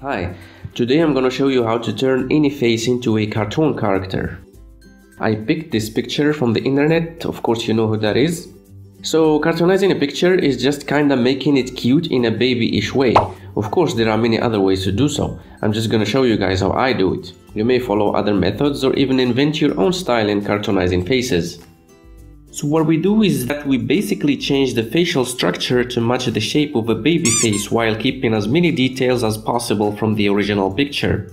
Hi, today I'm gonna show you how to turn any face into a cartoon character. I picked this picture from the internet, of course you know who that is. So cartoonizing a picture is just kinda making it cute in a baby-ish way. Of course there are many other ways to do so. I'm just gonna show you guys how I do it. You may follow other methods or even invent your own style in cartoonizing faces. So what we do is that we basically change the facial structure to match the shape of a baby face while keeping as many details as possible from the original picture.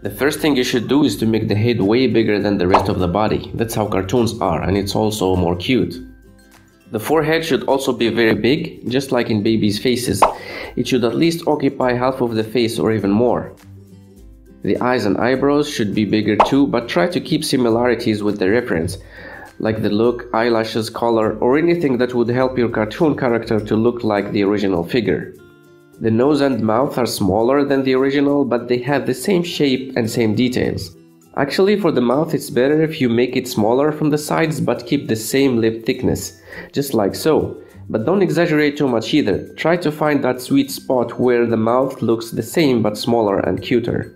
The first thing you should do is to make the head way bigger than the rest of the body. That's how cartoons are, and it's also more cute. The forehead should also be very big, just like in babies' faces. It should at least occupy half of the face or even more. The eyes and eyebrows should be bigger too, but try to keep similarities with the reference, like the look, eyelashes, color, or anything that would help your cartoon character to look like the original figure. The nose and mouth are smaller than the original, but they have the same shape and same details. Actually, for the mouth it's better if you make it smaller from the sides but keep the same lip thickness, just like so. But don't exaggerate too much either. Try to find that sweet spot where the mouth looks the same but smaller and cuter.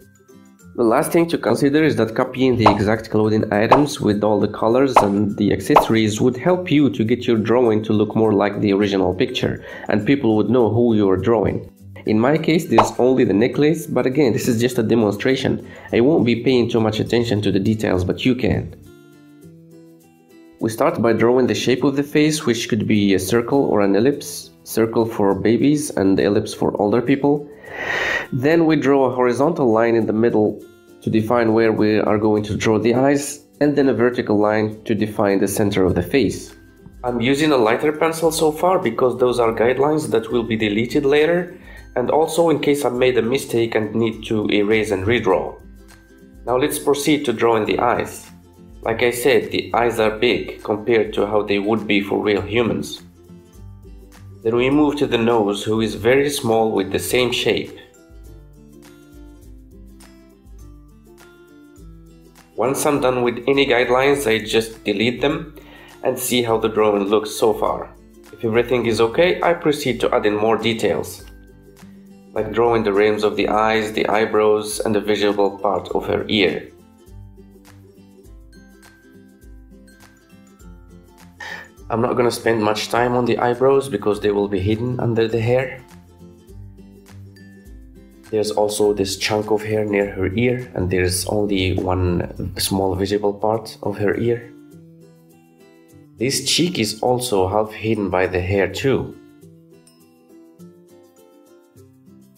The last thing to consider is that copying the exact clothing items with all the colors and the accessories would help you to get your drawing to look more like the original picture, and people would know who you are drawing. In my case, this is only the necklace, but again, this is just a demonstration. I won't be paying too much attention to the details, but you can. We start by drawing the shape of the face, which could be a circle or an ellipse. Circle for babies and ellipse for older people. Then we draw a horizontal line in the middle to define where we are going to draw the eyes, and then a vertical line to define the center of the face. I'm using a lighter pencil so far because those are guidelines that will be deleted later, and also in case I made a mistake and need to erase and redraw. Now let's proceed to drawing the eyes. Like I said, the eyes are big compared to how they would be for real humans. Then we move to the nose, who is very small with the same shape. Once I'm done with any guidelines, I just delete them and see how the drawing looks so far. If everything is okay, I proceed to add in more details, like drawing the rims of the eyes, the eyebrows, and the visible part of her ear. I'm not gonna spend much time on the eyebrows because they will be hidden under the hair. There's also this chunk of hair near her ear, and there's only one small visible part of her ear. This cheek is also half hidden by the hair too.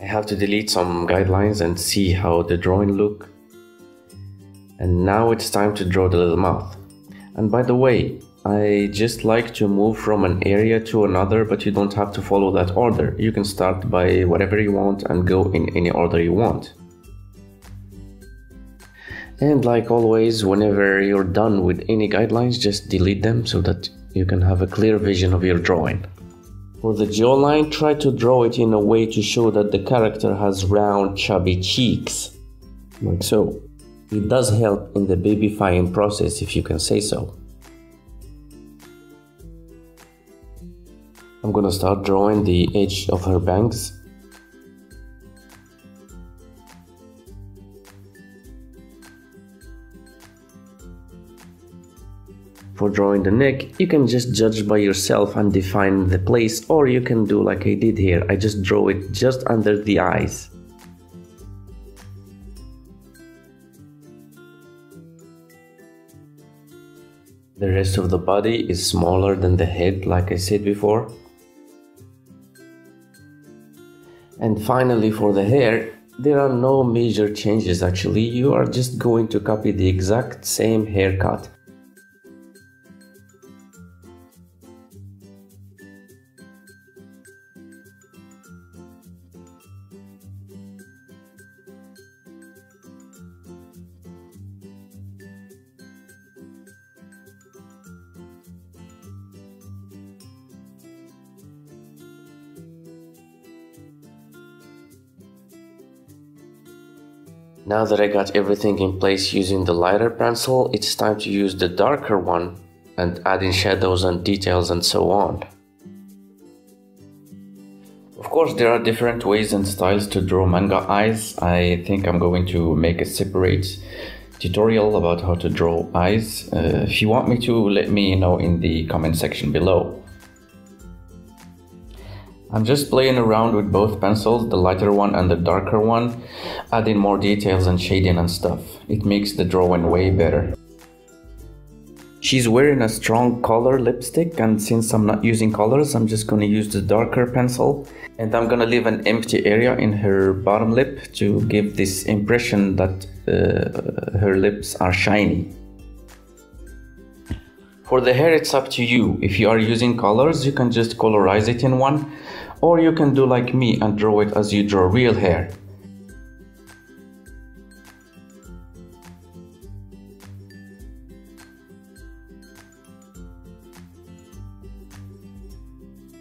I have to delete some guidelines and see how the drawing look. And now it's time to draw the little mouth. And by the way, I just like to move from an area to another, but you don't have to follow that order. You can start by whatever you want and go in any order you want. And like always, whenever you're done with any guidelines, just delete them so that you can have a clear vision of your drawing. For the jawline, try to draw it in a way to show that the character has round, chubby cheeks, like so. It does help in the babyfying process, if you can say so. I'm gonna start drawing the edge of her bangs. For drawing the neck, you can just judge by yourself and define the place, or you can do like I did here. I just draw it just under the eyes. The rest of the body is smaller than the head, like I said before. And finally, for the hair, there are no major changes actually. You are just going to copy the exact same haircut. Now that I got everything in place using the lighter pencil, it's time to use the darker one and add in shadows and details and so on. Of course, there are different ways and styles to draw manga eyes. I think I'm going to make a separate tutorial about how to draw eyes. If you want me to, let me know in the comment section below. I'm just playing around with both pencils, the lighter one and the darker one, adding more details and shading and stuff. It makes the drawing way better. She's wearing a strong color lipstick, and since I'm not using colors, I'm just gonna use the darker pencil. And I'm gonna leave an empty area in her bottom lip to give this impression that her lips are shiny. For the hair, it's up to you. If you are using colors, you can just colorize it in one, or you can do like me and draw it as you draw real hair.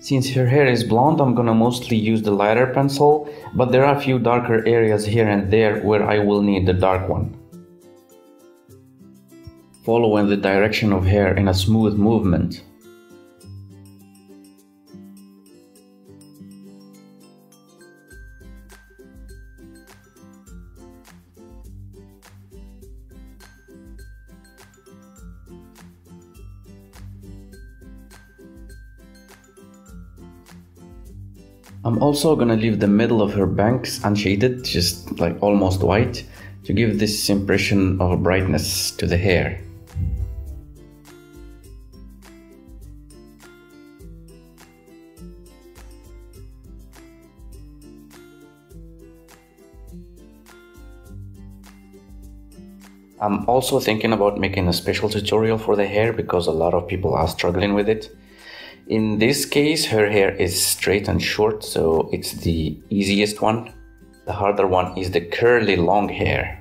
Since her hair is blonde, I'm gonna mostly use the lighter pencil, but there are a few darker areas here and there where I will need the dark one. Following the direction of hair in a smooth movement. I'm also gonna leave the middle of her bangs unshaded, just like almost white, to give this impression of brightness to the hair. I'm also thinking about making a special tutorial for the hair because a lot of people are struggling with it. In this case, her hair is straight and short, so it's the easiest one. The harder one is the curly long hair.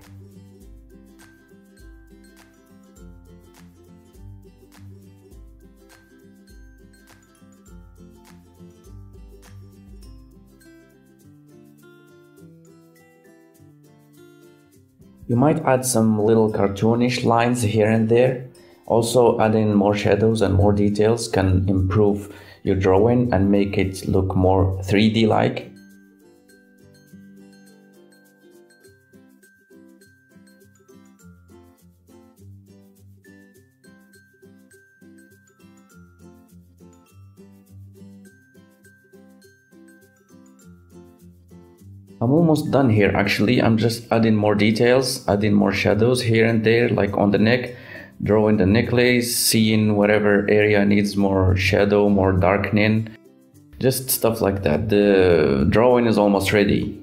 You might add some little cartoonish lines here and there. Also, adding more shadows and more details can improve your drawing and make it look more 3D-like. I'm almost done here actually. I'm just adding more details, adding more shadows here and there, like on the neck. Drawing the necklace, seeing whatever area needs more shadow, more darkening, just stuff like that. The drawing is almost ready.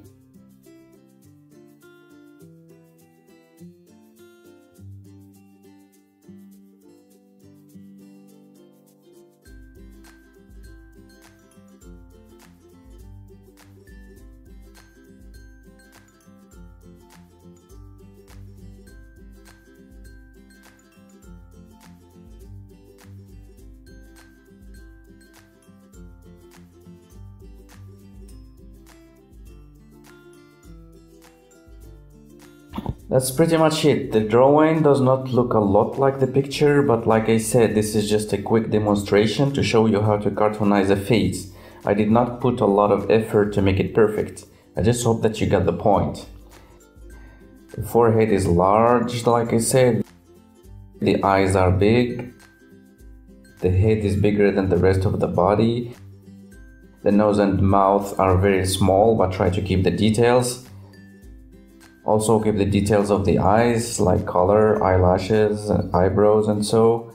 That's pretty much it. The drawing does not look a lot like the picture, but like I said, this is just a quick demonstration to show you how to cartoonize a face. I did not put a lot of effort to make it perfect. I just hope that you got the point. The forehead is large, like I said. The eyes are big. The head is bigger than the rest of the body. The nose and mouth are very small, but try to keep the details. Also keep the details of the eyes, like color, eyelashes, eyebrows, and so.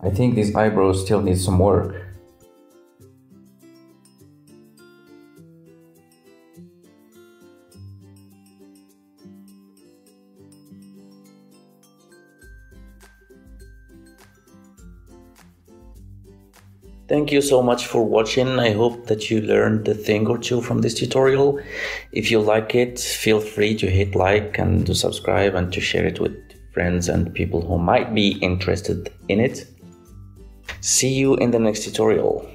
I think these eyebrows still need some work. Thank you so much for watching. I hope that you learned a thing or two from this tutorial. If you like it, feel free to hit like and to subscribe and to share it with friends and people who might be interested in it. See you in the next tutorial.